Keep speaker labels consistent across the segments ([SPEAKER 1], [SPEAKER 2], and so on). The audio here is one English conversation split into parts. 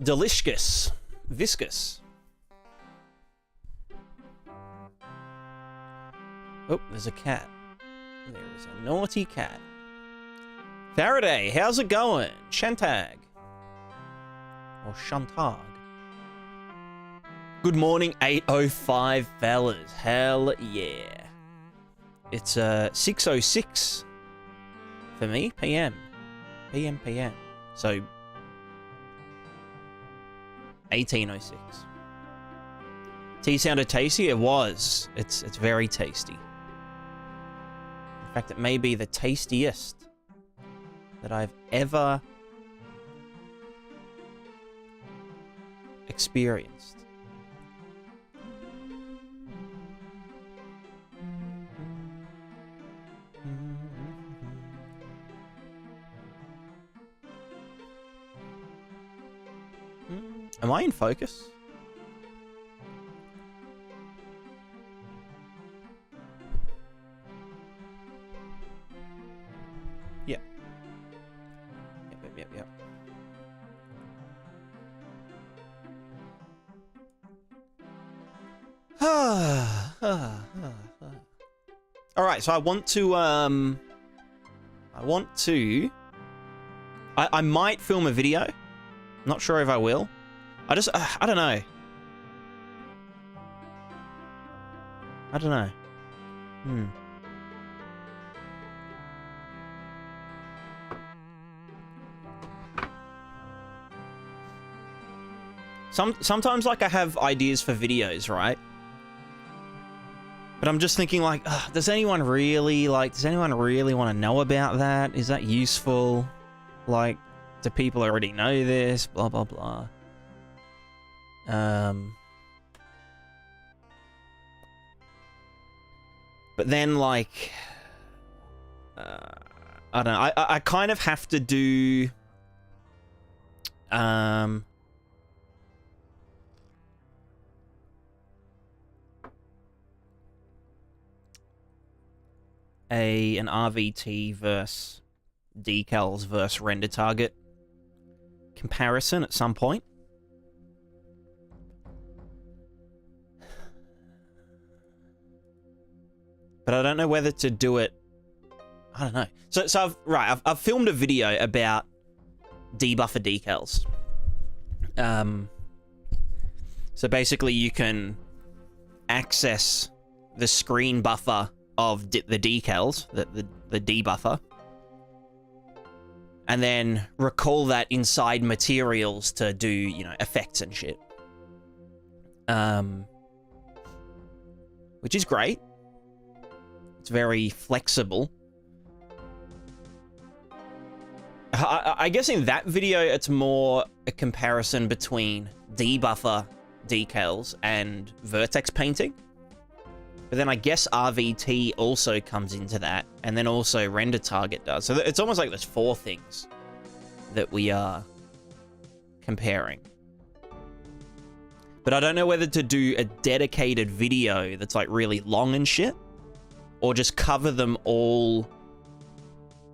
[SPEAKER 1] Delicious. Viscous. Oh, there's a cat. There is a naughty cat. Faraday, how's it going? Shantag. Or Shantag. Good morning, 8:05 fellas. Hell yeah. It's 6:06 for me, PM. PM. So 18:06. Tea sounded tasty? It was. It's very tasty. In fact, it may be the tastiest that I've ever experienced. Am I in focus? Yep. Yep. All right, so I might film a video. Not sure if I will. I don't know. Sometimes, like, I have ideas for videos, right? But I'm just thinking, like, does anyone really want to know about that? Is that useful? Like, do people already know this? Blah, blah, blah. But then, like, I don't know. I kind of have to do, an RVT versus decals versus render target comparison at some point. But I don't know whether to do it. I don't know. So I've filmed a video about debuffer decals. So basically you can access the screen buffer of the decals, the debuffer, and then recall that inside materials to do, you know, effects and shit. Which is great. It's very flexible. I guess in that video, it's more a comparison between debuffer decals and vertex painting. But then I guess RVT also comes into that, and then also render target does. So it's almost like there's four things that we are comparing. But I don't know whether to do a dedicated video that's like really long and shit, or just cover them all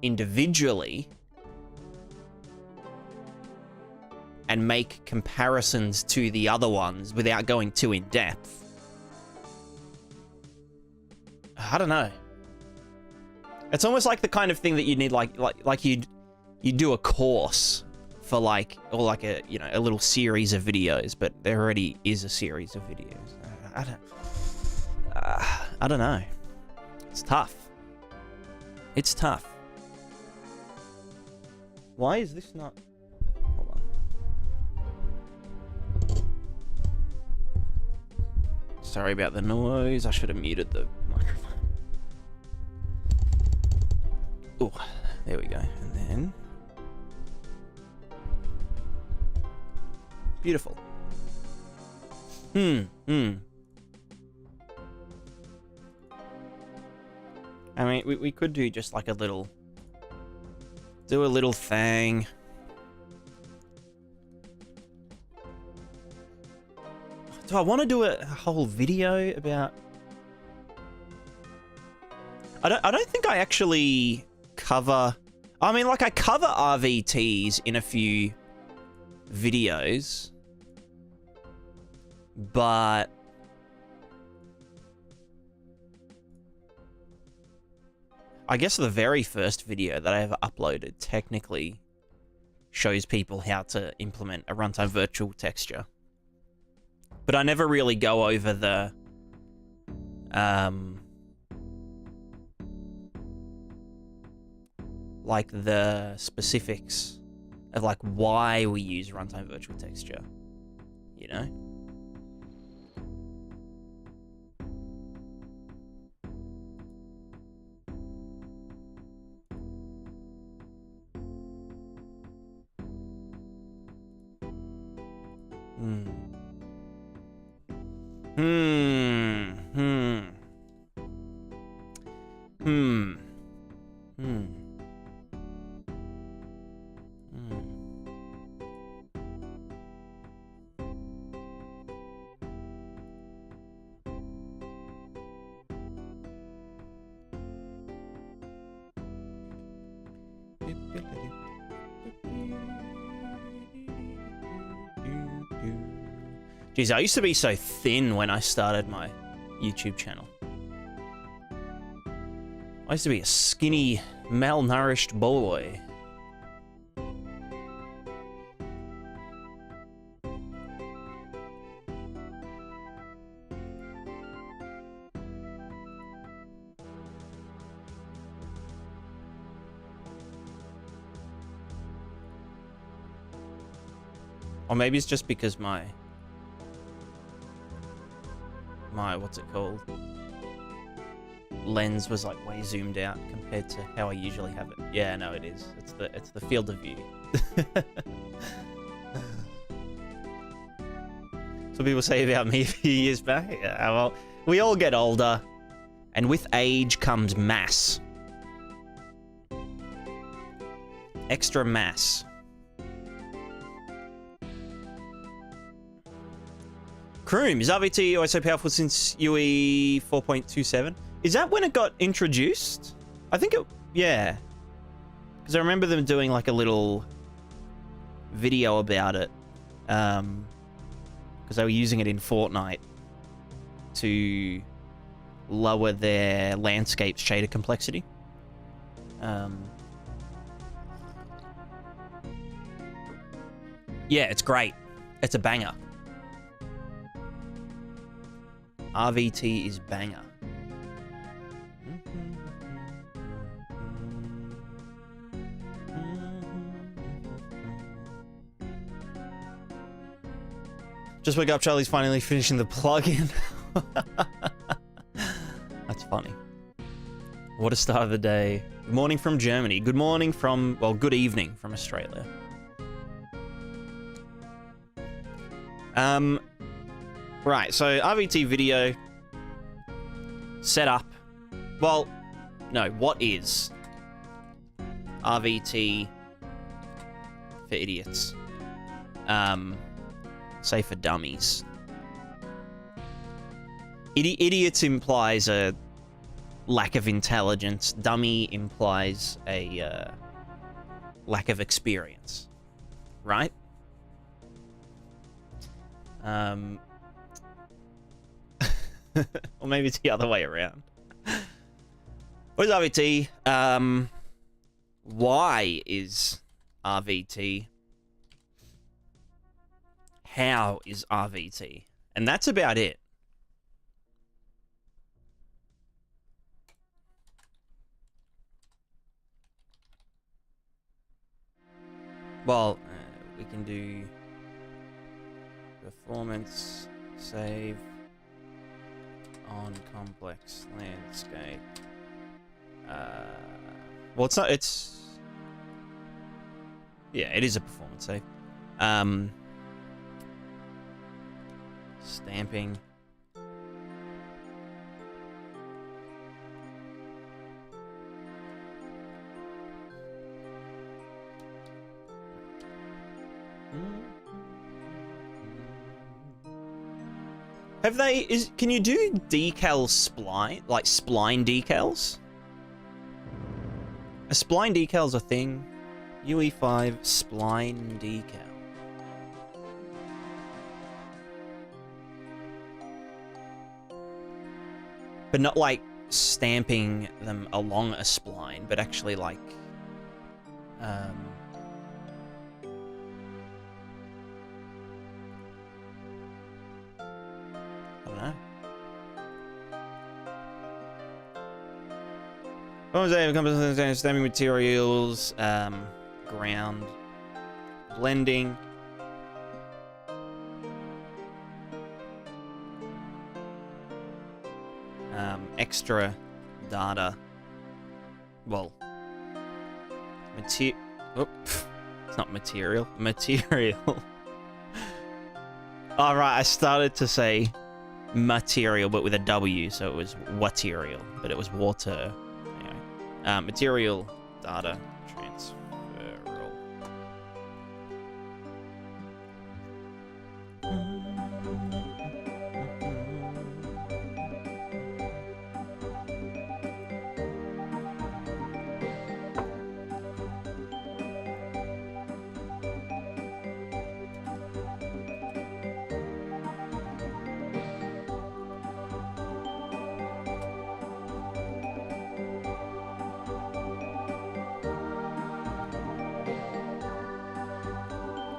[SPEAKER 1] individually and make comparisons to the other ones without going too in depth. I don't know. It's almost like the kind of thing that you need, like you do a course for, like, or like a, you know, a little series of videos, but there already is a series of videos. I don't know. It's tough. It's tough. Why is this not? Hold on. Sorry about the noise. I should have muted the microphone. Oh, there we go. And then beautiful. I mean, we could do just like a little... Do a little thing. Do I want to do a whole video about... I don't think I actually cover... I mean, like, I cover RVTs in a few videos. But... I guess the very first video that I ever uploaded technically shows people how to implement a runtime virtual texture. But I never really go over the... like the specifics of like why we use runtime virtual texture, you know? Geez, I used to be so thin when I started my YouTube channel. I used to be a skinny, malnourished boy. Or maybe it's just because my what's it called? Lens was like way zoomed out compared to how I usually have it. Yeah, no, it is. It's the field of view. That's what people say about me a few years back. Yeah, well, we all get older, and with age comes mass. Extra mass. Croom, is RVT always so powerful since UE 4.27? Is that when it got introduced? I think it... Yeah. Because I remember them doing like a little video about it. Because they were using it in Fortnite to lower their landscape shader complexity. Yeah, it's great. It's a banger. RVT is banger. Just wake up, Charlie's finally finishing the plugin. That's funny. What a start of the day. Good morning from Germany. Good morning from, well, good evening from Australia. Right, so RVT video setup. Well, no, what is RVT for idiots? Say for dummies. Idiots implies a lack of intelligence. Dummy implies a lack of experience, right? Or maybe it's the other way around. What is RVT? Why is RVT? How is RVT? And that's about it. Well, we can do performance, save on complex landscape. Well, it's not, it's... Yeah, it is a performance save. Stamping. Have they, can you do decal spline, like spline decals? A spline decal's a thing. UE5 spline decal. But not like stamping them along a spline, but actually like, I don't know. Stamping materials, ground, blending. Extra data. Well, it's not material. Material. All right, I started to say material, but with a W, so it was material, but it was water. Anyway, material data transferal.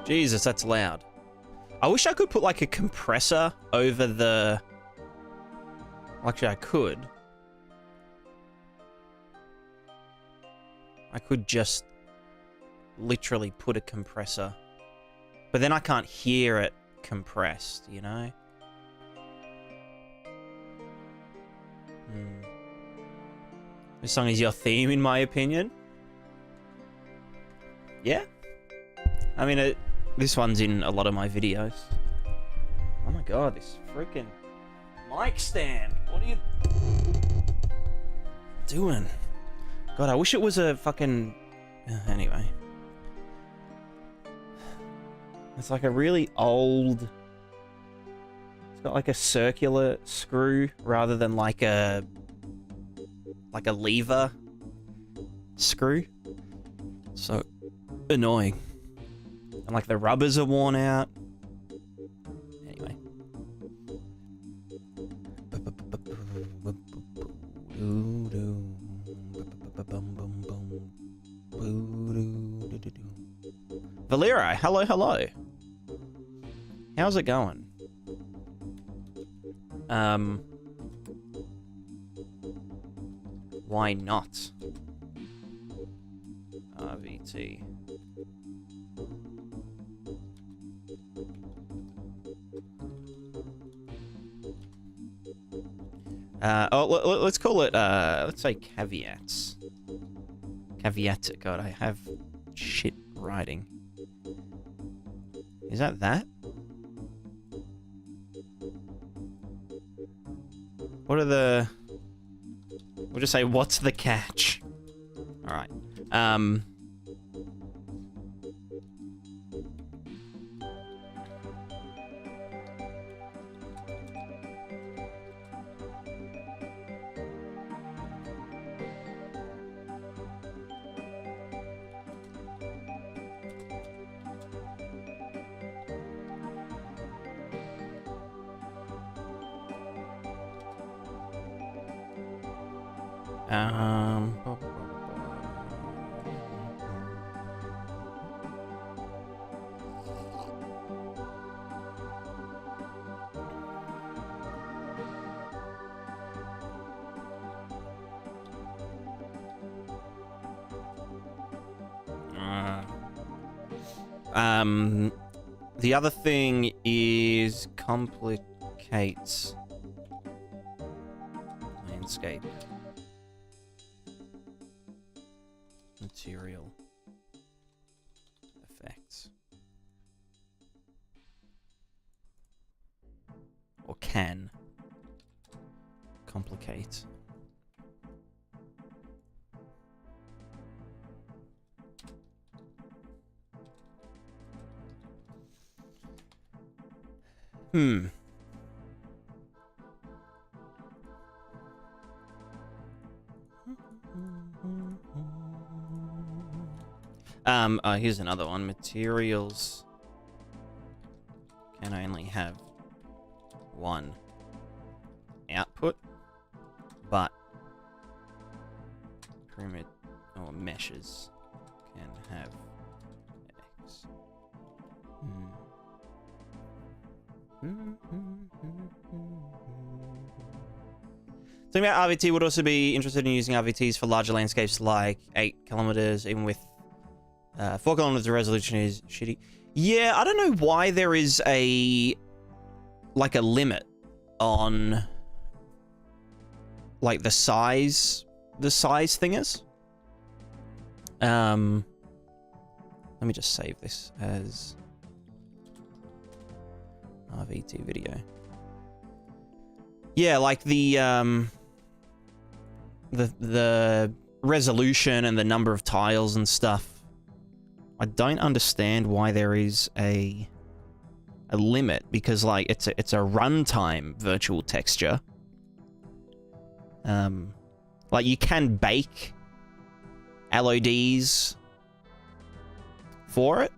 [SPEAKER 1] Jesus, that's loud. I wish I could put like a compressor over the... Actually, I could. I could just literally put a compressor. But then I can't hear it compressed, you know? This song is your theme, in my opinion. Yeah? I mean, this one's in a lot of my videos. Oh my god, this freaking mic stand. What are you doing? God, I wish it was a fucking... Anyway. It's like a really old... It's got like a circular screw rather than like a lever screw. So annoying. And like the rubbers are worn out. Anyway. Valera, hello, hello. How's it going? Why not? RVT. Let's call it, let's say caveats. Caveat, God, I have shit writing. Is that? What are the... We'll just say, what's the catch? Alright. The other thing is complicates landscape material effects, or can complicate. Here's another one. Materials can only have one output, but pyramid or meshes can have X. Talking about RVT, would also be interested in using RVTs for larger landscapes like 8 kilometers, even with 4 kilometers the resolution is shitty. Yeah, I don't know why there is a limit on like the size thing is. Let me just save this as RVT video. Yeah, like the resolution and the number of tiles and stuff. I don't understand why there is a limit, because like it's a runtime virtual texture. Like you can bake LODs for it,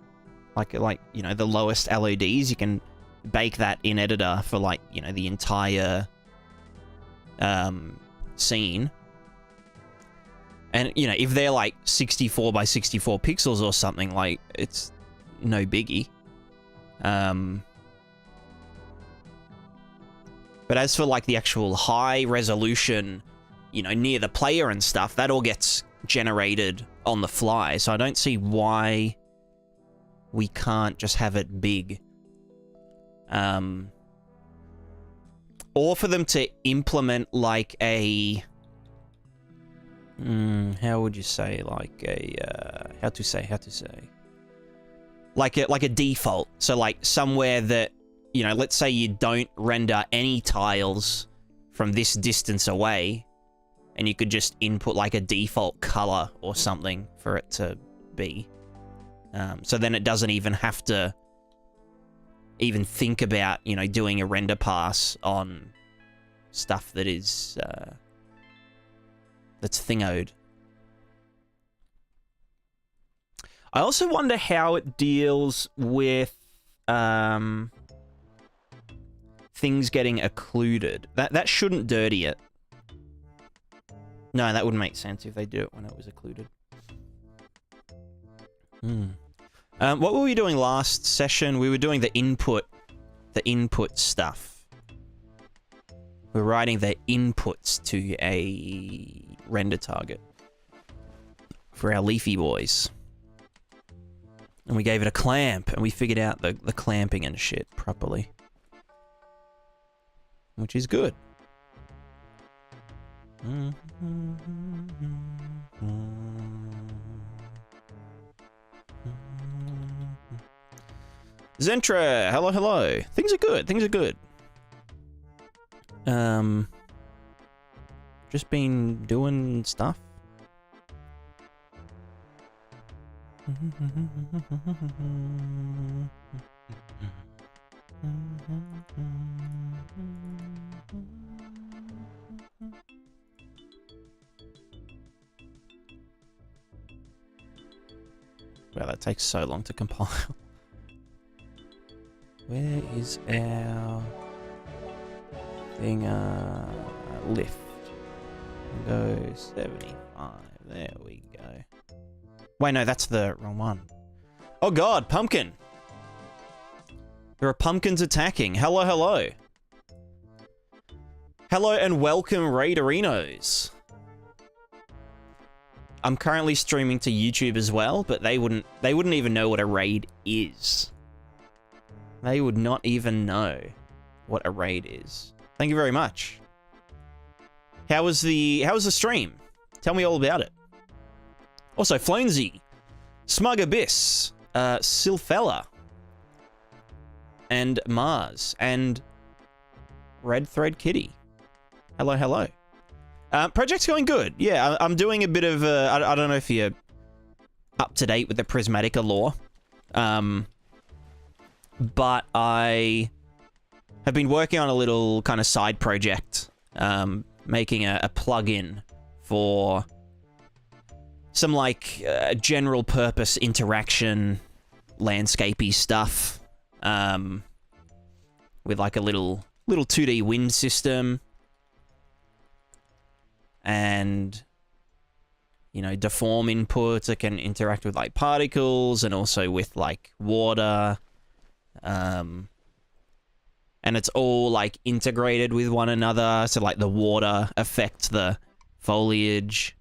[SPEAKER 1] like you know, the lowest LODs you can bake that in editor for, like, you know, the entire scene. And, you know, if they're like 64 by 64 pixels or something, like, it's no biggie. But as for like the actual high resolution, you know, near the player and stuff, that all gets generated on the fly. So I don't see why we can't just have it big. Or for them to implement like a... how would you say? Like a... how to say? Like a default. So like somewhere that, you know, let's say you don't render any tiles from this distance away, and you could just input like a default color or something for it to be. So then it doesn't even have to even think about, you know, doing a render pass on stuff that is, that's thingoed. I also wonder how it deals with, things getting occluded. That shouldn't dirty it. No, that wouldn't make sense if they do it when it was occluded. What were we doing last session? We were doing the input stuff. We're writing the inputs to a render target for our leafy boys. And we gave it a clamp, and we figured out the clamping and shit properly. Which is good. Zentra, hello. Things are good. Just been doing stuff. Wow, that takes so long to compile. Where is our thing? Lift. Windows 75. There we go. Wait, no, that's the wrong one. Oh god, pumpkin! There are pumpkins attacking. Hello. Hello and welcome, Raiderinos. I'm currently streaming to YouTube as well, but they wouldn't even know what a raid is. They would not even know what a raid is. Thank you very much. How was the stream? Tell me all about it. Also, Flonesy, Smug Abyss, Silfella, and Mars, and Red Thread Kitty. Hello. Project's going good. Yeah, I'm doing a bit of I don't know if you're up to date with the Prismatica lore. But I have been working on a little kind of side project, making a plugin for some like general purpose interaction landscapey stuff, with like a little 2D wind system and, you know, deform inputs that can interact with like particles and also with like water. And it's all like integrated with one another. So like the water affects the foliage,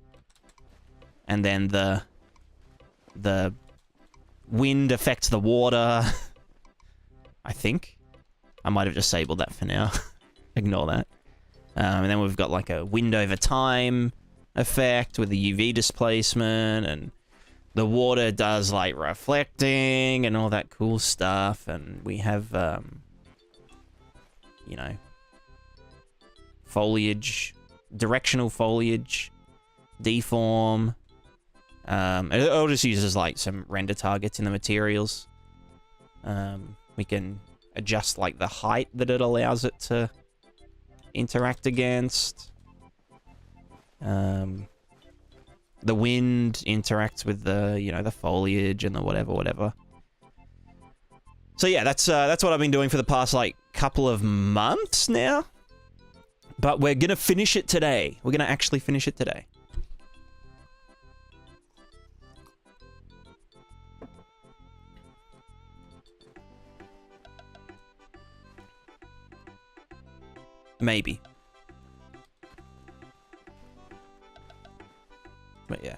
[SPEAKER 1] and then the wind affects the water. I think I might have disabled that for now. Ignore that. And then we've got like a wind over time effect with the UV displacement, and the water does like reflecting and all that cool stuff. And we have, you know, foliage, directional foliage, deform. It all just uses like some render targets in the materials. We can adjust like the height that it allows it to interact against. The wind interacts with the, you know, the foliage and the whatever. So yeah, that's what I've been doing for the past like couple of months now. But we're gonna finish it today. We're gonna actually finish it today. Maybe. But yeah.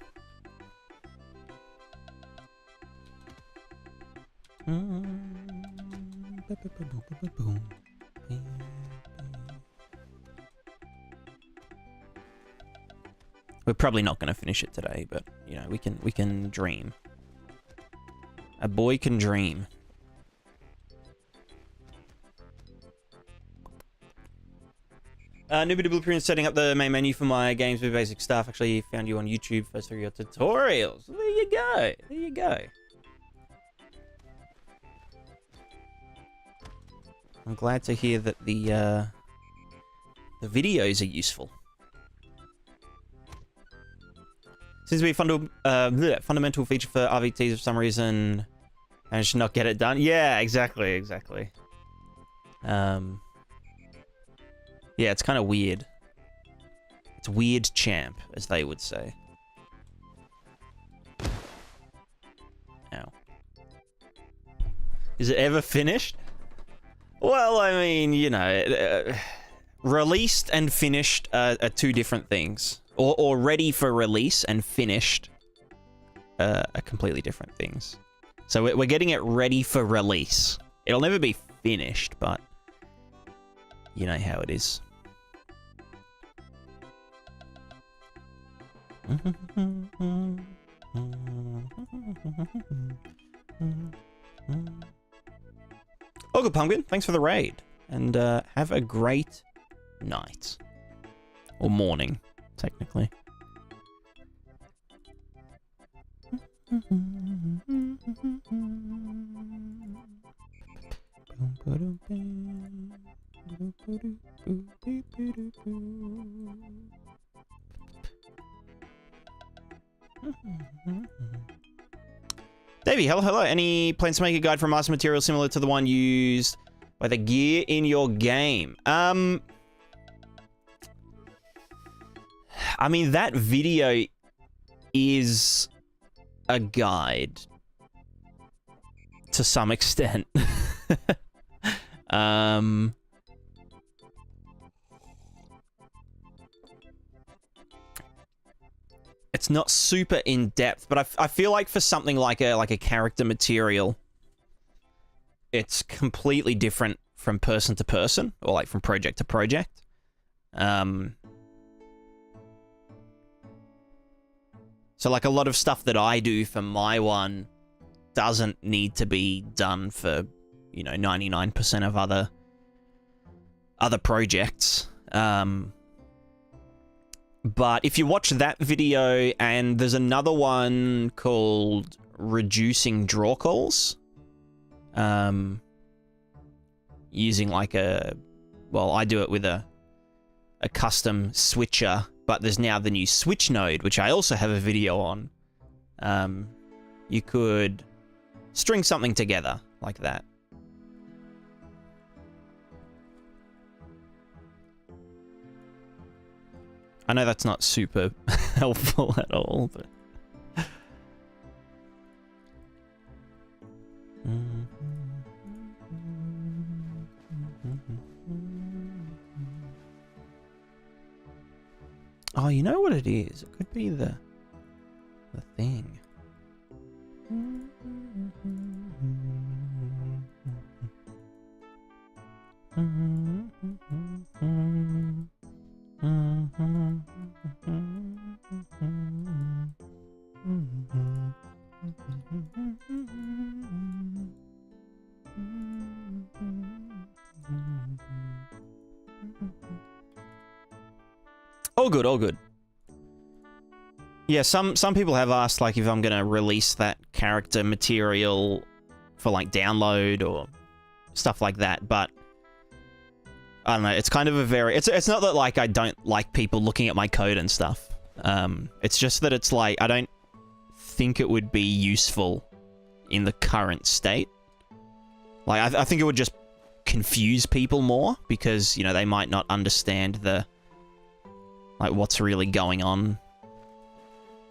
[SPEAKER 1] We're probably not going to finish it today, but you know, we can dream. A boy can dream. Newbie Blueprint setting up the main menu for my games with basic stuff. Actually found you on YouTube first through your tutorials. There you go. There you go. I'm glad to hear that the videos are useful. Seems to be a fundamental feature for RVTs for some reason. I should not get it done. Yeah, exactly. Yeah, it's kind of weird. It's weird champ, as they would say. Ow. Is it ever finished? Well, I mean, you know, released and finished are two different things. Or ready for release and finished are completely different things. So we're getting it ready for release. It'll never be finished, but you know how it is. Oh, good Pumpkin, thanks for the raid. And have a great night. Or morning, technically. Davey, hello. Any plans to make a guide for master material similar to the one used by the gear in your game? I mean, that video is a guide to some extent. It's not super in-depth, but I feel like for something like a character material, it's completely different from person to person, or like from project to project. So like a lot of stuff that I do for my one doesn't need to be done for, you know, 99% of other projects. But if you watch that video, and there's another one called Reducing Draw Calls, using like well, I do it with a custom switcher, but there's now the new switch node, which I also have a video on. You could string something together like that. I know that's not super helpful at all, but... Oh, you know what it is? It could be the thing. All good, all good. Yeah, some people have asked, like, if I'm gonna release that character material for, like, download or stuff like that, but I don't know, it's kind of a very... It's not that, like, I don't like people looking at my code and stuff. It's just that it's, like, I don't think it would be useful in the current state. Like, I think it would just confuse people more, because, you know, they might not understand the... like, what's really going on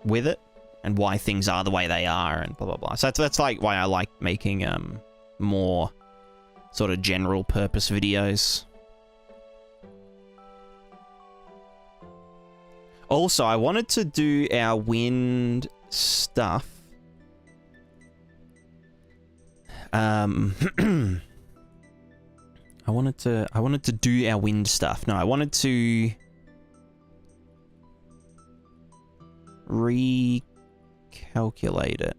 [SPEAKER 1] with it, and why things are the way they are, and blah, blah, blah. So that's like, why I like making, more sort of general purpose videos. Also, I wanted to do our wind stuff. I wanted to do our wind stuff. No, I wanted to recalculate it.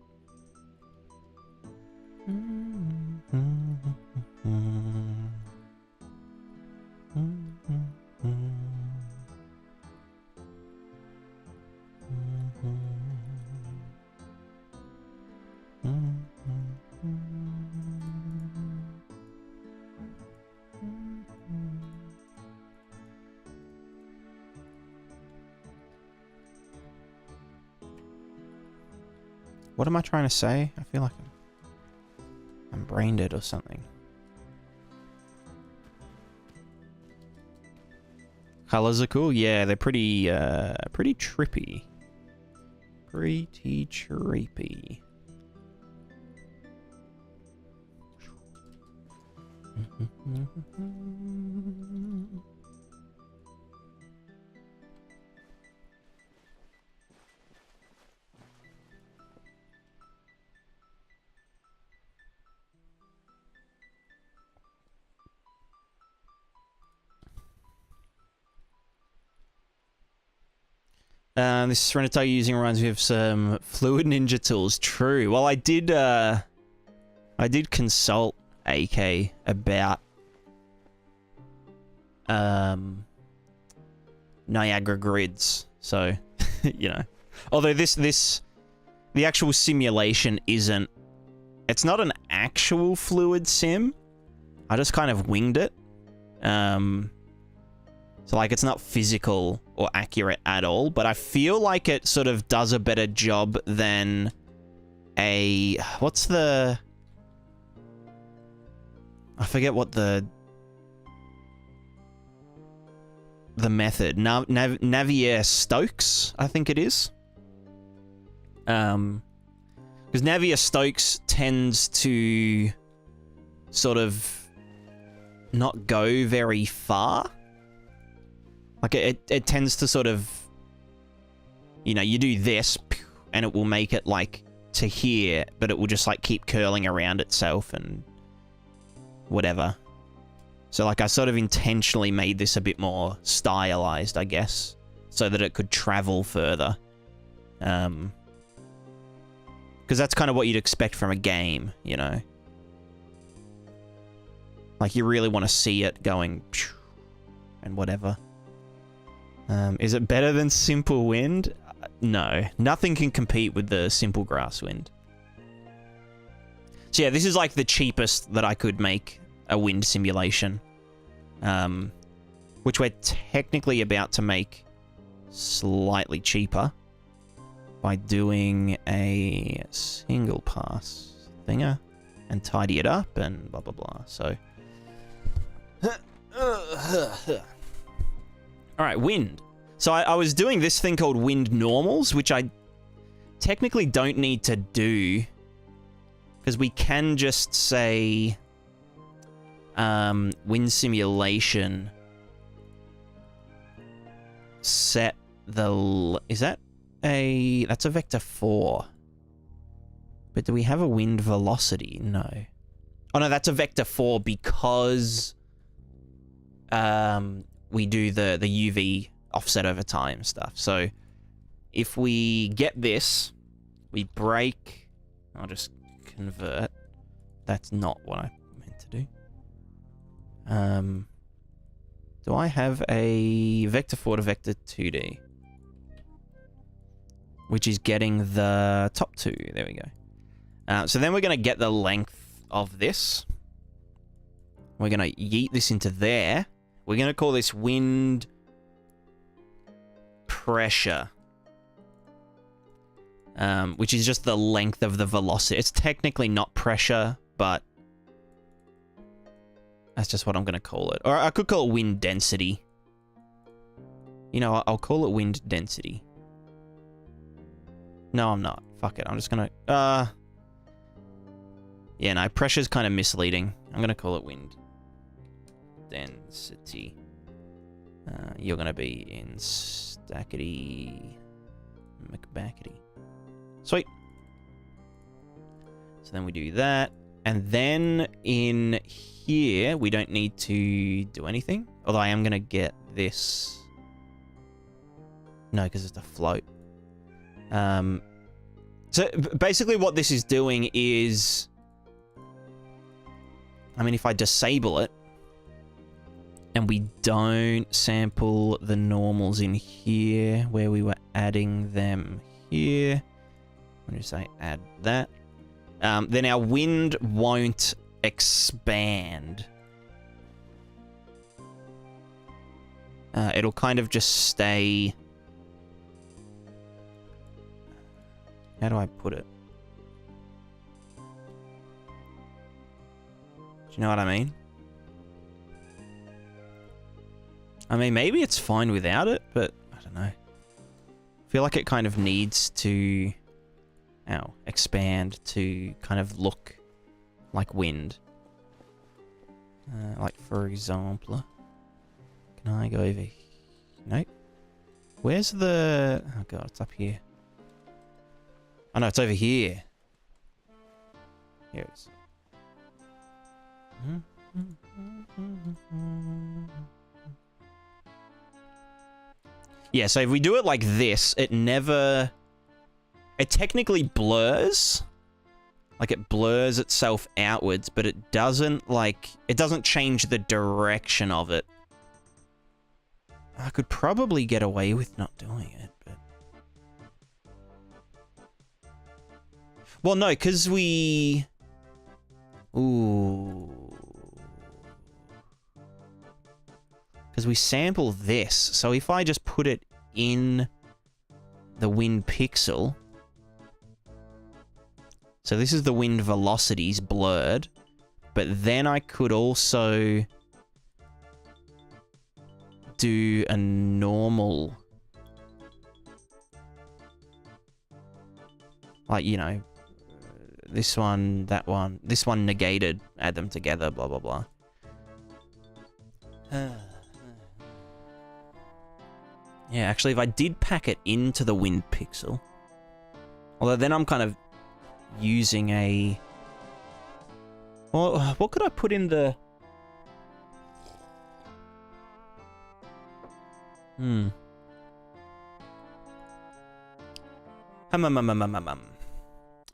[SPEAKER 1] What am I trying to say? I feel like I'm brain dead or something. Colors are cool. Yeah, they're pretty trippy. Pretty trippy. This Serenity using reminds me of some Fluid Ninja tools. True. Well, I did consult AK about Niagara grids. So, you know, although the actual simulation isn't, it's not an actual fluid sim. I just kind of winged it. So, like, it's not physical or accurate at all, but I feel like it sort of does a better job than a... What's the... I forget what the method... Navier-Stokes, I think it is. Because Navier-Stokes tends to sort of not go very far. Like, it tends to sort of, you know, you do this, and it will make it, like, to here, but it will just, like, keep curling around itself and whatever. So, like, I sort of intentionally made this a bit more stylized, I guess, so that it could travel further. Because that's kind of what you'd expect from a game, you know? Like, you really want to see it going and whatever. Is it better than Simple Wind? No. Nothing can compete with the Simple Grass Wind. So yeah, this is like the cheapest that I could make a wind simulation, which we're technically about to make slightly cheaper by doing a single pass thinger and tidy it up and blah blah blah. So all right, wind. So I was doing this thing called wind normals, which I technically don't need to do because we can just say wind simulation set the... Is that a... That's a vector 4. But do we have a wind velocity? No. Oh, no, that's a vector 4 because we do the UV offset over time stuff. So if we get this, we break... I'll just convert. That's not what I meant to do. Do I have a vector 4 to vector 2D? Which is getting the top two. There we go. So then we're going to get the length of this. We're going to yeet this into there. We're going to call this wind pressure. Which is just the length of the velocity. It's technically not pressure, but that's just what I'm going to call it. Or I could call it wind density. You know, I'll call it wind density. No, I'm not. Fuck it. I'm just going to... Yeah, no, pressure's kind of misleading. I'm going to call it wind density. You're going to be in stackety... McBackety. Sweet. So then we do that. And then in here, we don't need to do anything. Although I am going to get this... No, because it's a float. So basically what this is doing is... I mean, if I disable it, and we don't sample the normals in here, where we were adding them here, I'm going to say add that, then our wind won't expand. It'll kind of just stay... How do I put it? Do you know what I mean? I mean, maybe it's fine without it, but I don't know. I feel like it kind of needs to expand to kind of look like wind. Like, for example, can I go over here? Nope. Where's the... Oh, God, it's up here. Oh, no, it's over here. Here it is. Yeah, so if we do it like this, it never... It technically blurs. Like, it blurs itself outwards, but it doesn't, like... It doesn't change the direction of it. I could probably get away with not doing it, but... Well, no, because we... Ooh... Because we sample this, so if I just put it in the wind pixel... So this is the wind velocities blurred, but then I could also do a normal... Like, you know, this one, that one, this one negated, add them together, blah, blah, blah. Yeah, actually, if I did pack it into the wind pixel... Although then I'm kind of using a... Well, what could I put in the...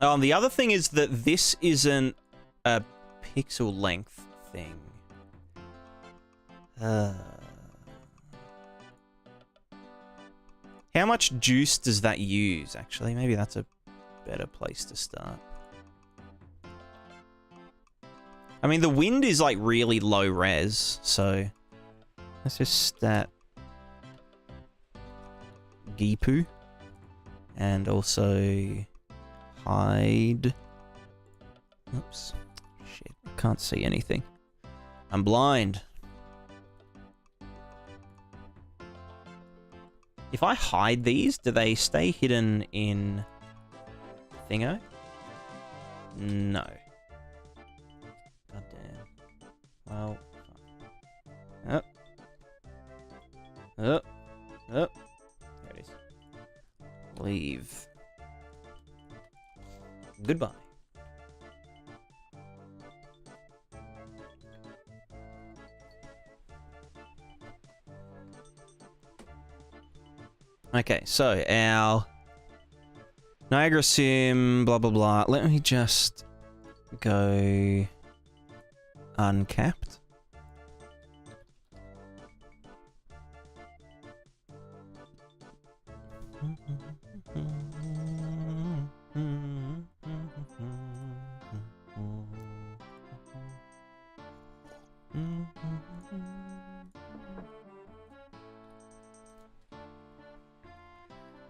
[SPEAKER 1] Oh, and the other thing is that this isn't a pixel length thing. How much juice does that use, actually? Maybe that's a better place to start. I mean, the wind is like really low res, so let's just stat Gipu and also hide. Oops. Shit, I can't see anything. I'm blind. If I hide these, do they stay hidden in Thingo? No. God damn. Well, up. Up. Up. There it is. Leave. Goodbye. Okay, so our Niagara Sim, blah, blah, blah. Let me just go uncapped.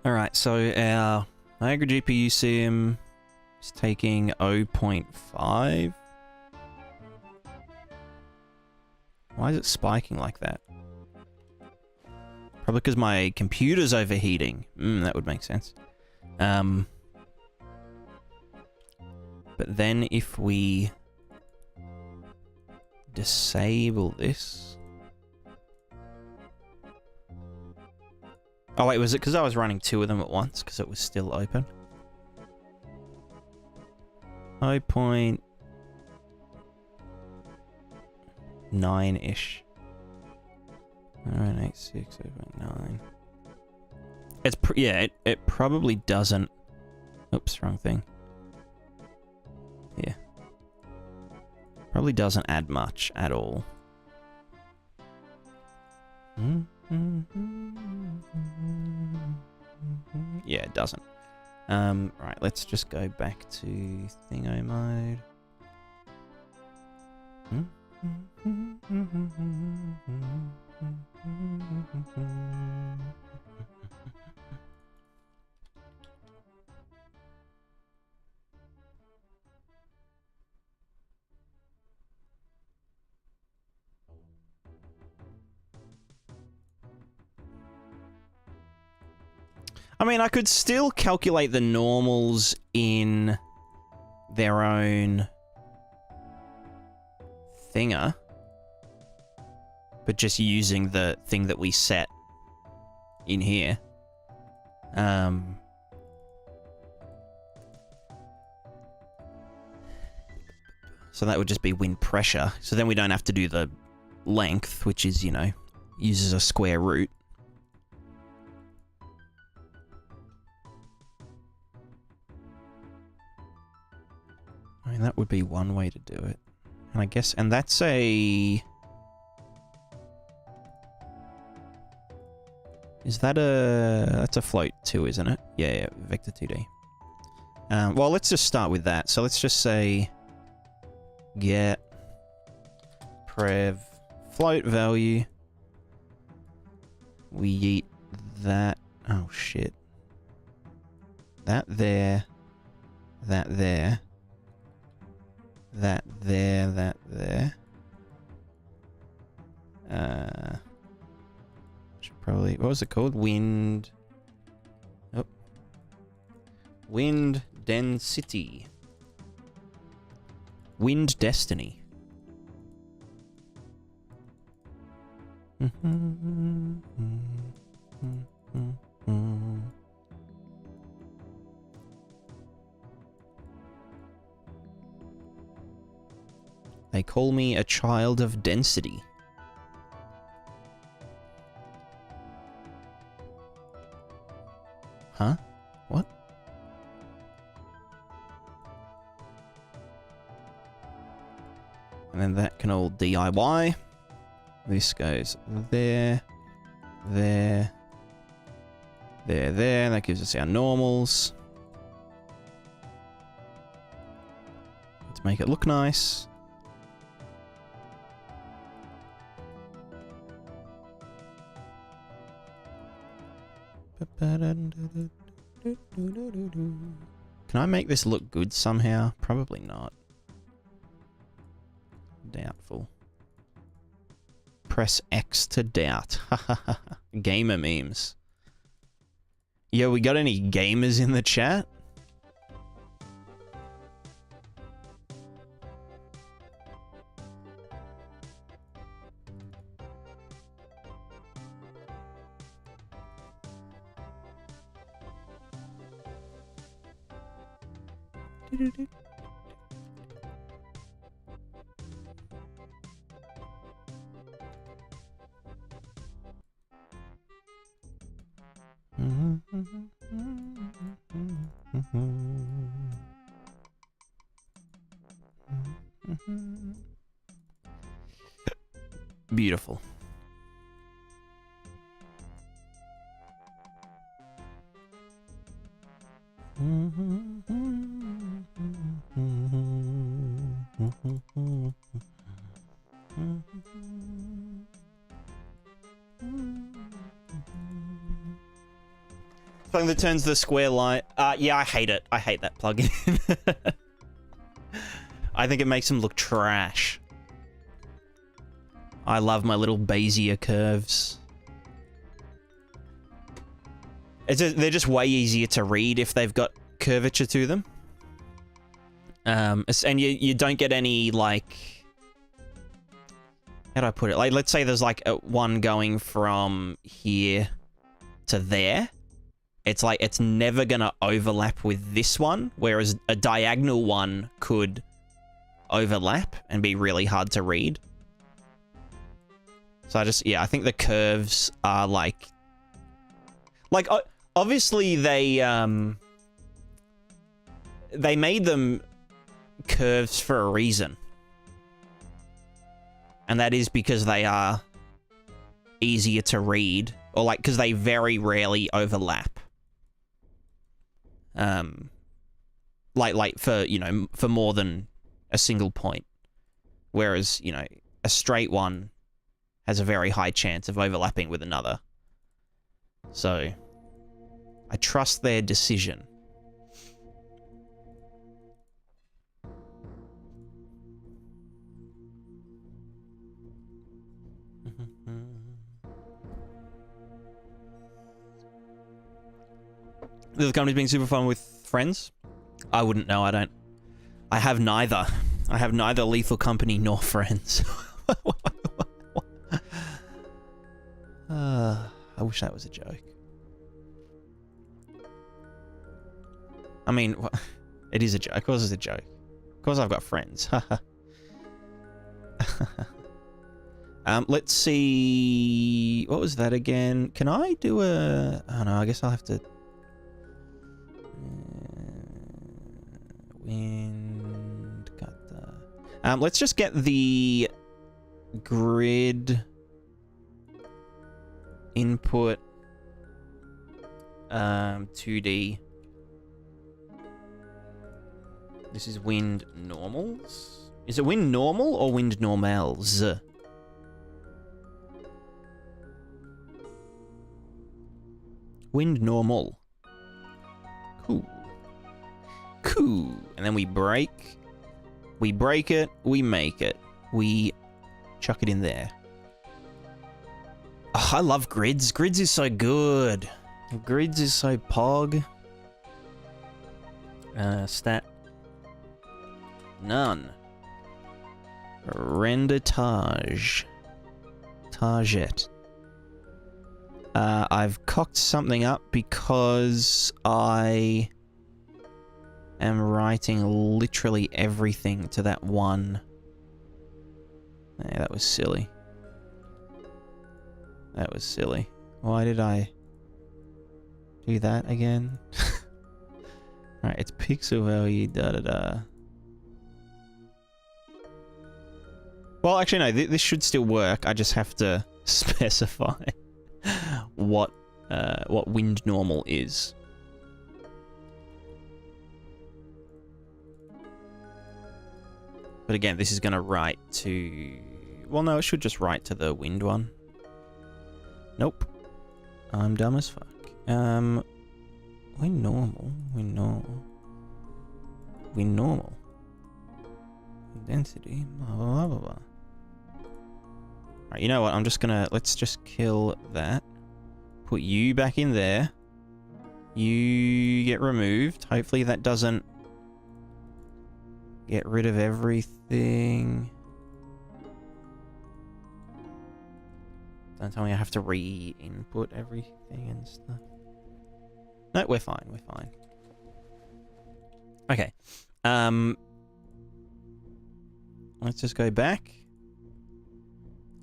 [SPEAKER 1] Alright, so our Niagara GPU sim is taking 0.5. Why is it spiking like that? Probably because my computer's overheating. That would make sense. But then if we disable this... Oh wait, was it because I was running two of them at once because it was still open? 0.9-ish. 986, 0.9. It's yeah, it probably doesn't. Oops, wrong thing. Yeah. Probably doesn't add much at all. Yeah, it doesn't. Right, let's just go back to Thingo mode. I mean, I could still calculate the normals in their own thinger, but just using the thing that we set in here. So that would just be wind pressure. So then we don't have to do the length, which is, you know, uses a square root. I mean, that would be one way to do it. And I guess, and that's a... Is that a... That's a float too, isn't it? Yeah, vector 2D. Well, let's just start with that. So let's just say... Get... Prev... Float value. We yeet that... Oh, shit. That there. That there. That there, that there. Should probably... What was it called? Wind... Oh. Wind density. Wind destiny. They call me a child of density. Huh? What? And then that can all DIY. This goes there, there, there, there. That gives us our normals. Let's make it look nice. Can I make this look good somehow? Probably not. Doubtful. Press X to doubt. Gamer memes. Yo, we got any gamers in the chat? Beautiful. Something that turns the square light. Yeah, I hate it. I hate that plugin. I think it makes them look trash. I love my little Bezier curves. They're just way easier to read if they've got curvature to them. And you don't get any, like... How do I put it? Like, let's say there's, like, one going from here to there. It's like, it's never gonna overlap with this one, whereas a diagonal one could overlap and be really hard to read. So I think the curves are like, obviously they made them curves for a reason. And that is because they are easier to read, or like, because they very rarely overlap. Like for, you know, for more than a single point. Whereas, you know, a straight one has a very high chance of overlapping with another. So, I trust their decision. The company's being super fun with friends? I wouldn't know, I don't. I have neither. I have neither Lethal Company nor friends. I wish that was a joke. I mean, it is a joke. Of course it's a joke. Of course I've got friends. Let's see... What was that again? Can I do a... Oh no, I guess I'll have to... Wind... Got the... let's just get the grid... input 2D. This is wind normals? Is it wind normal or wind normals? Wind normal. Cool. Cool. And then we break. We break it. We make it. We chuck it in there. Oh, I love grids. Grids is so good. Grids is so pog. Stat. None. Render Target. I've cocked something up because I am writing literally everything to that one. Yeah, that was silly. That was silly. Why did I do that again? Alright, it's pixel value, da-da-da. Well, actually, no, this should still work. I just have to specify what wind normal is. But again, this is going to write to... Well, no, it should just write to the wind one. Nope. I'm dumb as fuck. We're normal. We're normal. We're normal. Density. Blah, blah, blah, blah. Alright, you know what? I'm just gonna... Let's just kill that. Put you back in there. You get removed. Hopefully that doesn't get rid of everything. Don't tell me I have to re-input everything and stuff. No, we're fine. We're fine. Okay. Let's just go back.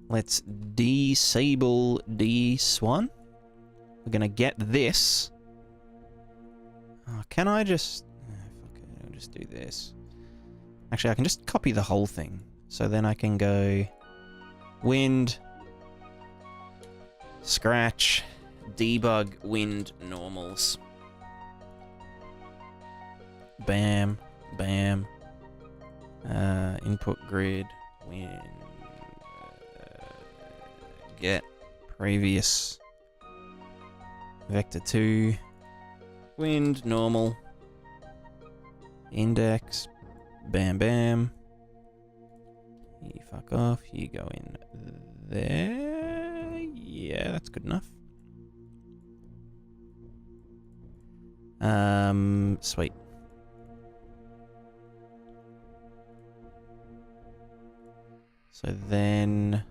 [SPEAKER 1] Let's disable this one. We're gonna get this. Oh, can I just... fuck it, I'll just do this. Actually, I can just copy the whole thing. So then I can go... Wind... Scratch... Debug wind normals. Bam. Bam. Input grid. Wind... get previous... Vector 2... Wind, normal. Index. Bam, bam. You fuck off. You go in there. Yeah, that's good enough. Sweet. So then...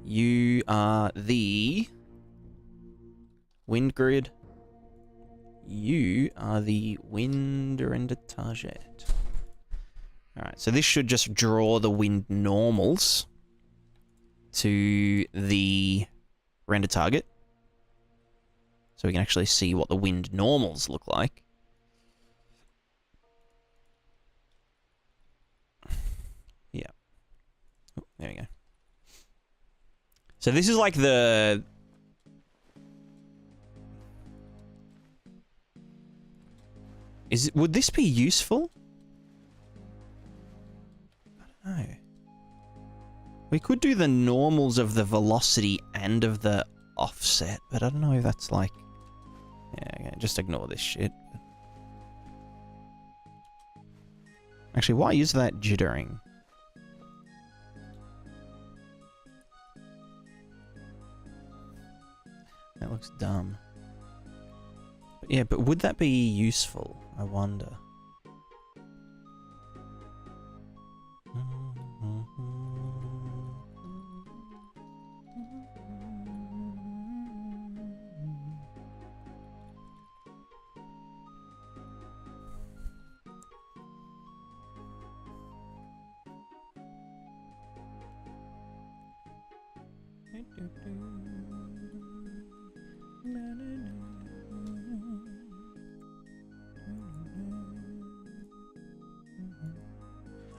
[SPEAKER 1] You are the... Wind grid. You are the wind render target. Alright, so this should just draw the wind normals to the render target. So we can actually see what the wind normals look like. Yeah. Oh, there we go. So this is like the... would this be useful? I don't know. We could do the normals of the velocity and of the offset, but I don't know if that's like... Yeah, okay, just ignore this shit. Actually, why is that jittering? That looks dumb. But yeah, but would that be useful? I wonder.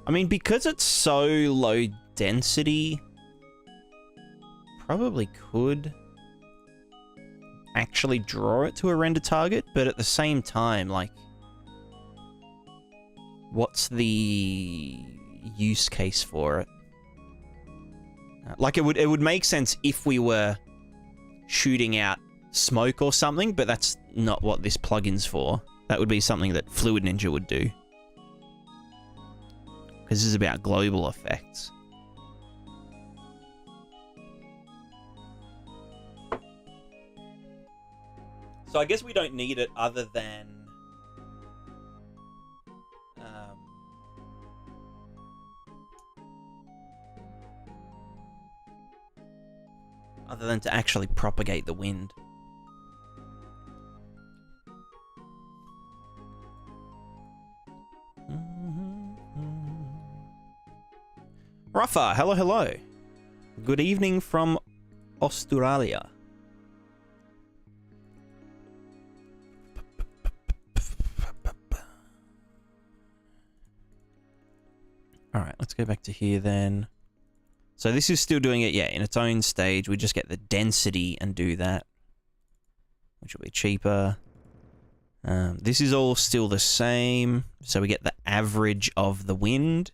[SPEAKER 1] I mean, because it's so low density, probably could actually draw it to a render target, but at the same time, like, what's the use case for it? Like, it would make sense if we were shooting out smoke or something, but that's not what this plugin's for. That would be something that Fluid Ninja would do. Because this is about global effects. So I guess we don't need it other than... other than to actually propagate the wind. Rafa, hello, hello. Good evening from Australia. Alright, let's go back to here then. So this is still doing it, yeah, in its own stage. We just get the density and do that, which will be cheaper. This is all still the same. So we get the average of the wind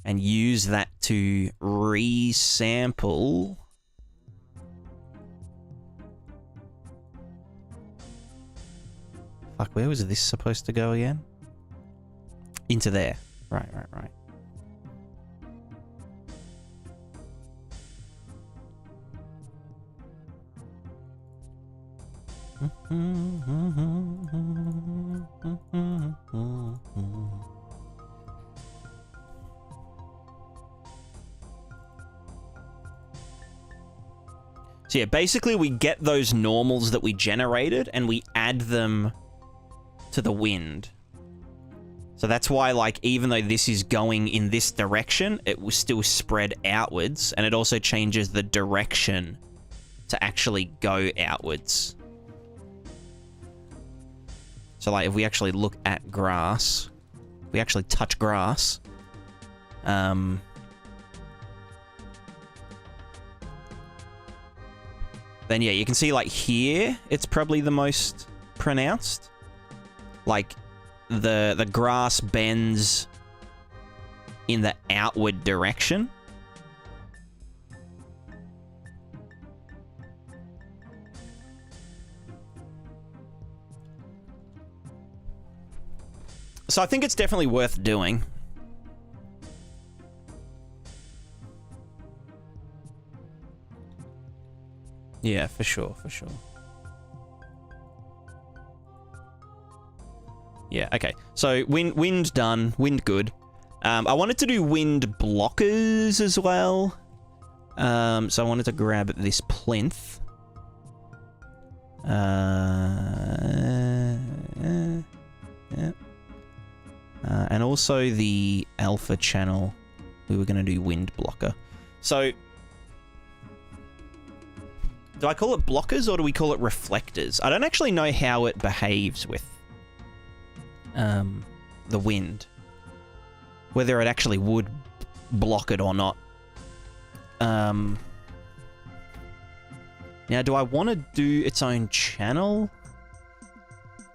[SPEAKER 1] and use that to resample Fuck, where was this supposed to go again? Into there. Right. So yeah, basically we get those normals that we generated and we add them to the wind. So that's why, like, even though this is going in this direction, it will still spread outwards, and it also changes the direction to actually go outwards. So, like, if we actually look at grass, we actually touch grass, then yeah, you can see, like, here, it's probably the most pronounced. Like, the grass bends in the outward direction. So I think it's definitely worth doing. Yeah, for sure. Yeah, okay. So, wind done. Wind good. I wanted to do wind blockers as well. So I wanted to grab this plinth. Yeah. And also the alpha channel. We were going to do wind blocker. So, do I call it blockers or do we call it reflectors? I don't actually know how it behaves with the wind. Whether it actually would block it or not. Now, do I want to do its own channel?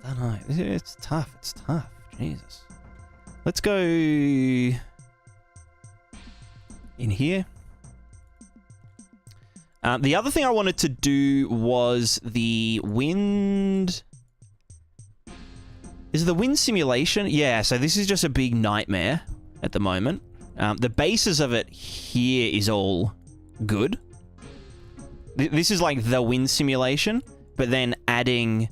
[SPEAKER 1] I don't know. It's tough. Jesus. Let's go in here. The other thing I wanted to do was the wind... Is the wind simulation? Yeah, so this is just a big nightmare at the moment. The basis of it here is all good. This is like the wind simulation, but then adding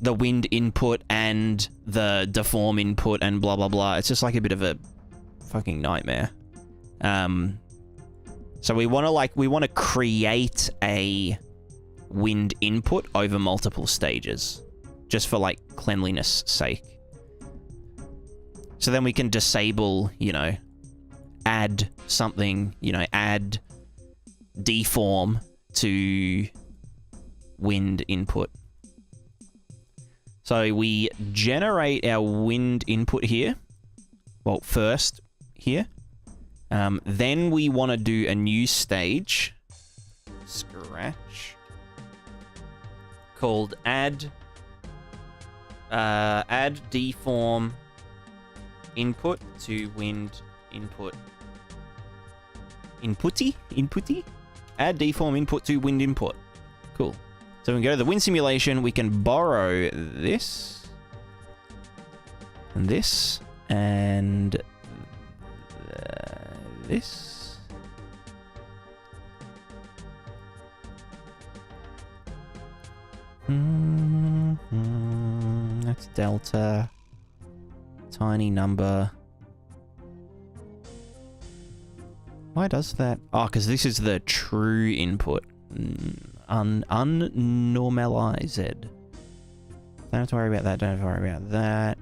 [SPEAKER 1] the wind input and the deform input and blah, blah, blah. It's just like a bit of a fucking nightmare. So we want to create a wind input over multiple stages. Just for, like, cleanliness sake. So then we can disable, you know, add something, you know, add deform to wind input. So we generate our wind input here. Well, first here. Then we want to do a new stage. Scratch. Called add deform input to wind input. Inputty? Add deform input to wind input. Cool. So we can go to the wind simulation. We can borrow this. And this. And this. That's delta. Tiny number. Why does that? Oh, because this is the true input. Unnormalized. Don't have to worry about that. Don't have to worry about that.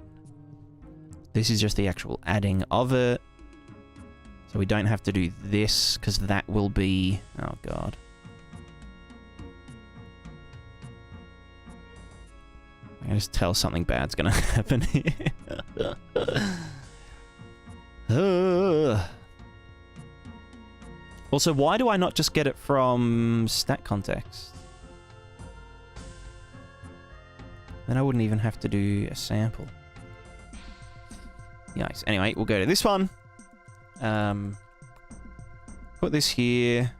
[SPEAKER 1] This is just the actual adding of it. So we don't have to do this, because that will be... Oh, God. I just tell something bad's gonna happen here. Also, why do I not just get it from stat context? Then I wouldn't even have to do a sample. Nice. Anyway, we'll go to this one. Put this here.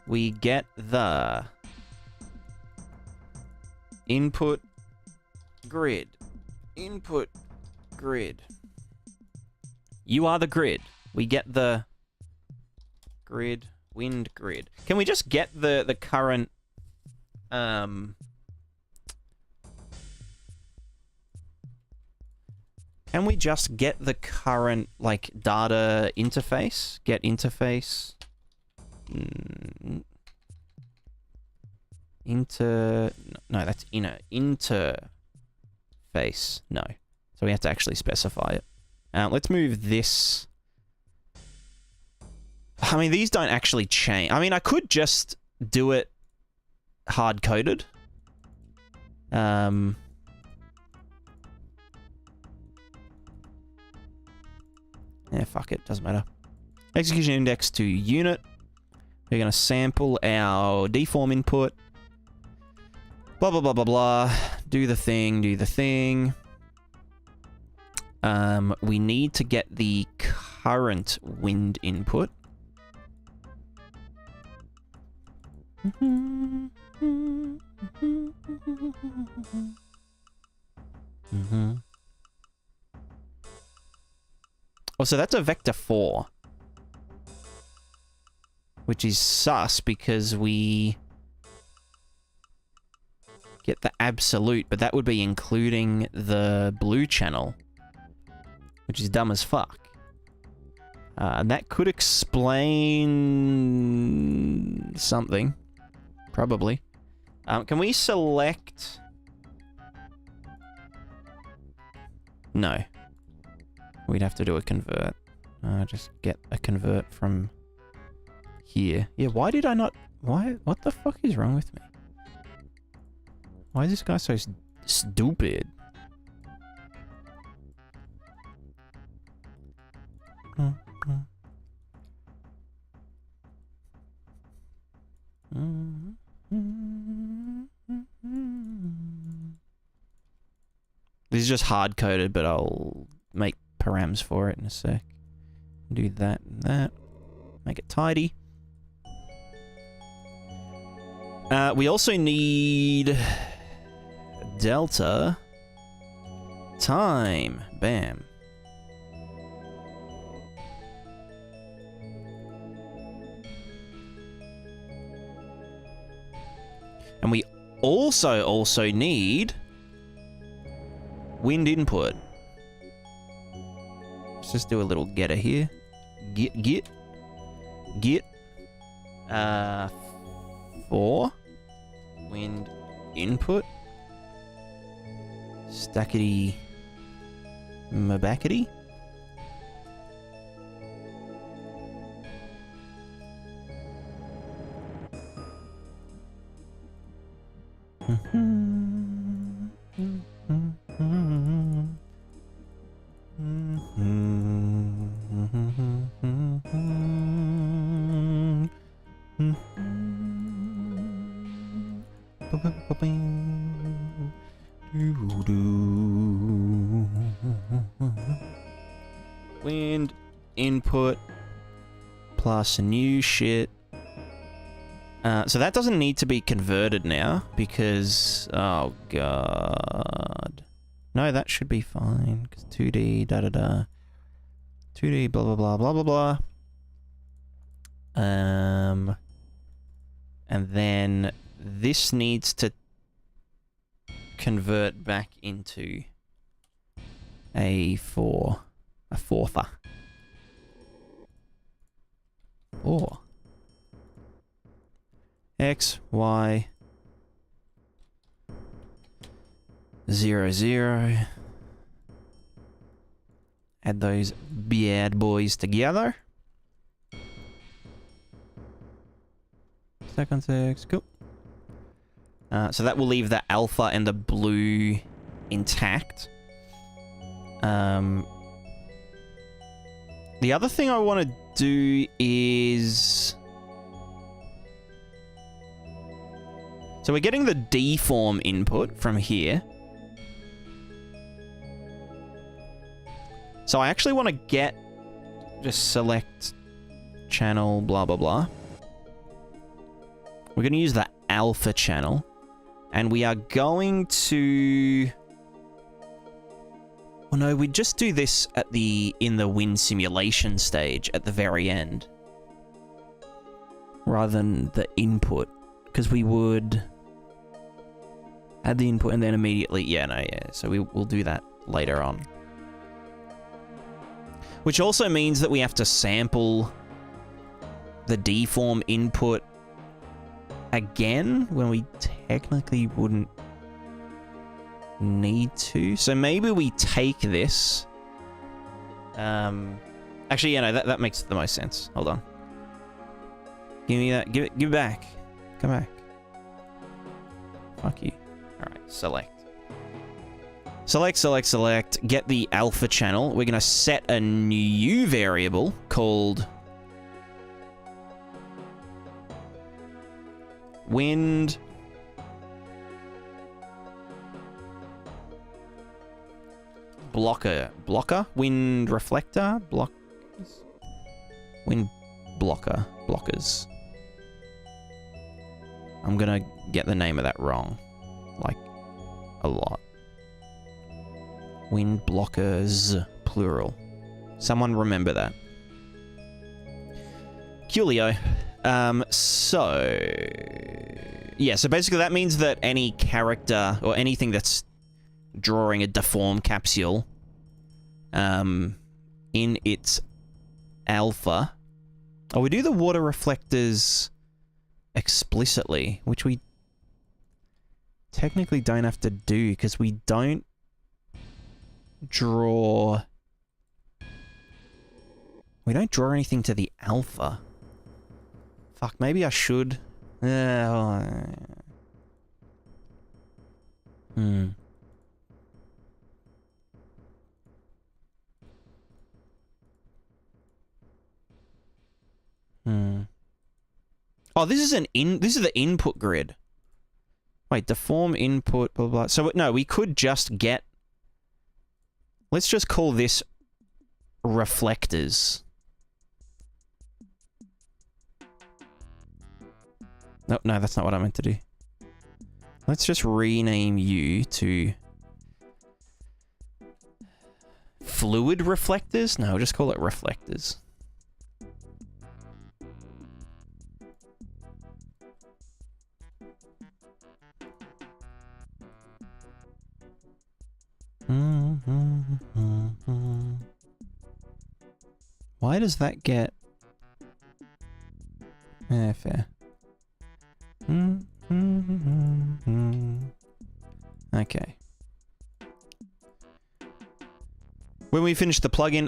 [SPEAKER 1] We get the input grid. Input grid. You are the grid. We get the grid, wind grid. Can we just get the current can we just get the current like data interface? Get interface. No, that's inner interface. No. So we have to actually specify it. Let's move this. I mean, these don't actually change. I mean, I could just do it hard-coded. Yeah, fuck it. Doesn't matter. Execution index to unit. We're going to sample our deform input. Blah, blah, blah, blah, blah. Do the thing, do the thing. We need to get the current wind input. Oh, so that's a vector 4. Which is sus because we get the absolute, but that would be including the blue channel. Which is dumb as fuck. And that could explain something. Probably. Can we select... No. We'd have to do a convert. Just get a convert from here. Yeah, why did I not... Why? What the fuck is wrong with me? Why is this guy so stupid? This is just hard-coded, but I'll make params for it in a sec. Do that and that. Make it tidy. We also need delta time. Bam. And we also need wind input. Let's just do a little getter here. Get. 4 wind input. Stackety mabackety. Wind input plus new shit. So that doesn't need to be converted now because, oh god. No, that should be fine because 2D da da da. 2D blah blah blah blah blah blah. And then this needs to convert back into a fourther. 4. X, Y, 0, 0. Add those bad boys together. Second 6, cool. So that will leave the alpha and the blue intact. The other thing I want to do is... So we're getting the deform input from here. So I actually want to get... Just select channel blah blah blah. We're going to use the alpha channel. And we are going to Well, no, we'd just do this at in the wind simulation stage at the very end, rather than the input, because we would add the input and then immediately, so we'll do that later on. Which also means that we have to sample the deform input again when we technically wouldn't need to. So maybe we take this. Actually, that makes the most sense. Hold on. Give me that. Give it back. Come back. Fuck you. Alright, select. Select. Get the alpha channel. We're going to set a new variable called wind blocker. Wind reflector? Wind blockers. I'm gonna get the name of that wrong. Like, a lot. Wind blockers, plural. Someone remember that. Coolio. So basically that means that any character or anything that's drawing a deform capsule in its alpha. Oh, we do the water reflectors explicitly, which we technically don't have to do because we don't draw anything to the alpha. Fuck, maybe I should. Oh, this is the input grid. Wait, deform input, blah, blah. So, no, we could just get... Let's just call this reflectors. No, that's not what I meant to do. Let's just rename you to... fluid reflectors? No, just call it reflectors. Why does that get... fair. Okay. When we finish the plugin,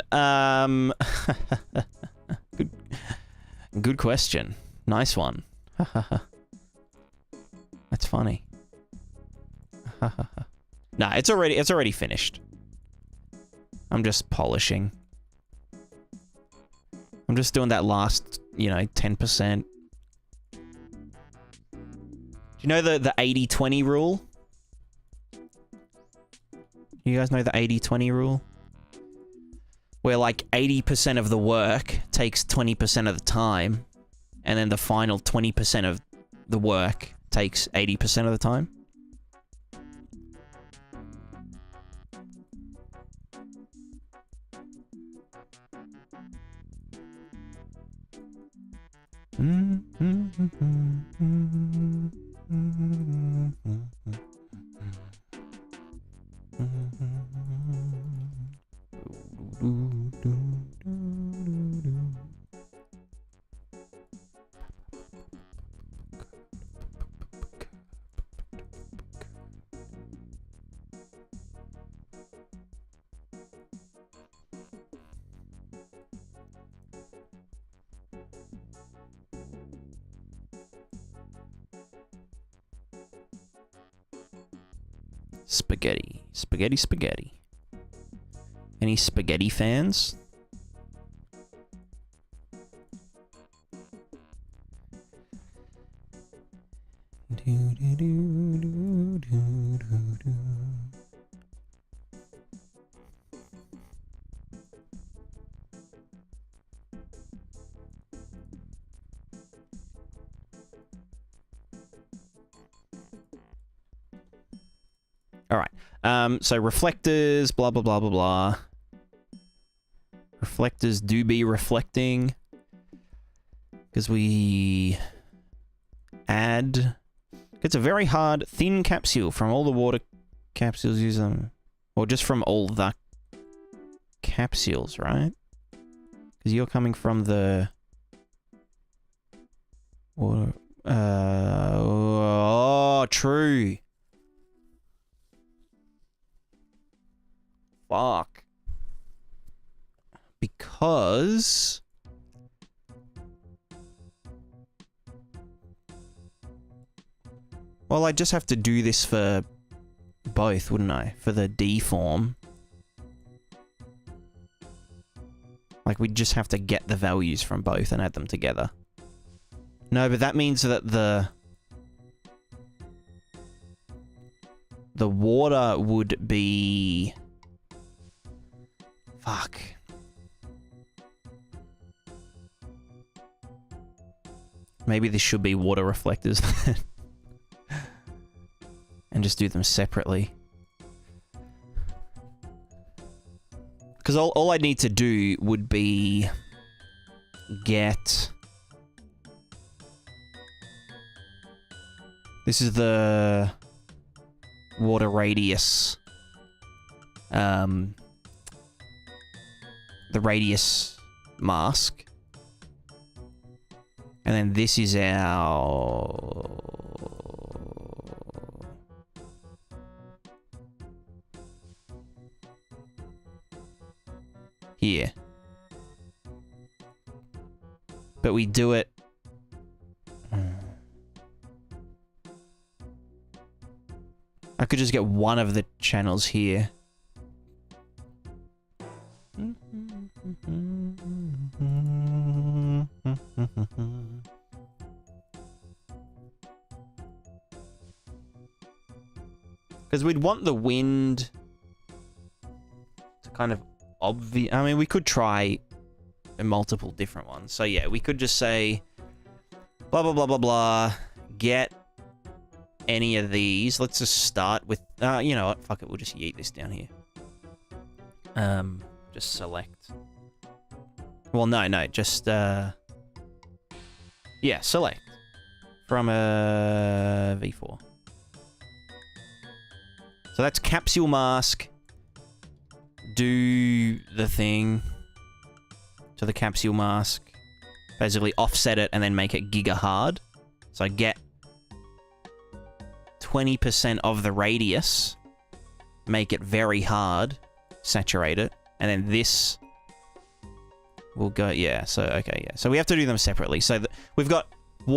[SPEAKER 1] good question. Nice one. That's funny. Nah, it's already finished. I'm just polishing. I'm just doing that last, 10%. Do you know the 80-20 rule? You guys know the 80-20 rule? Where like 80% of the work takes 20% of the time, and then the final 20% of the work takes 80% of the time. Spaghetti. Any spaghetti fans? All right. So reflectors, blah, blah, blah, blah, blah. Reflectors do be reflecting. Because we add... It's a very hard, thin capsule from all the water capsules use them. Or just from all the capsules, right? Because you're coming from the... water... oh, true. Fuck. Because... well, I'd just have to do this for both, wouldn't I? For the deform. Like, we'd just have to get the values from both and add them together. No, but that means that the water would be... fuck. Maybe this should be water reflectors then. And just do them separately. Because all I'd need to do would be... get... this is the... water radius. The radius mask. And then this is our... here. But we do it... I could just get one of the channels here. Because we'd want the wind to kind of obvious. I mean, we could try multiple different ones. So yeah, we could just say blah, blah, blah, blah, blah. Get any of these. Let's just start with, you know what? Fuck it. We'll just yeet this down here. Just select. Well, no, just, yeah, select from a V4. So that's capsule mask. Do the thing to the capsule mask. Basically offset it and then make it giga hard. So I get 20% of the radius. Make it very hard. Saturate it. And then this will go... yeah, so, okay, yeah. So we have to do them separately. So we've got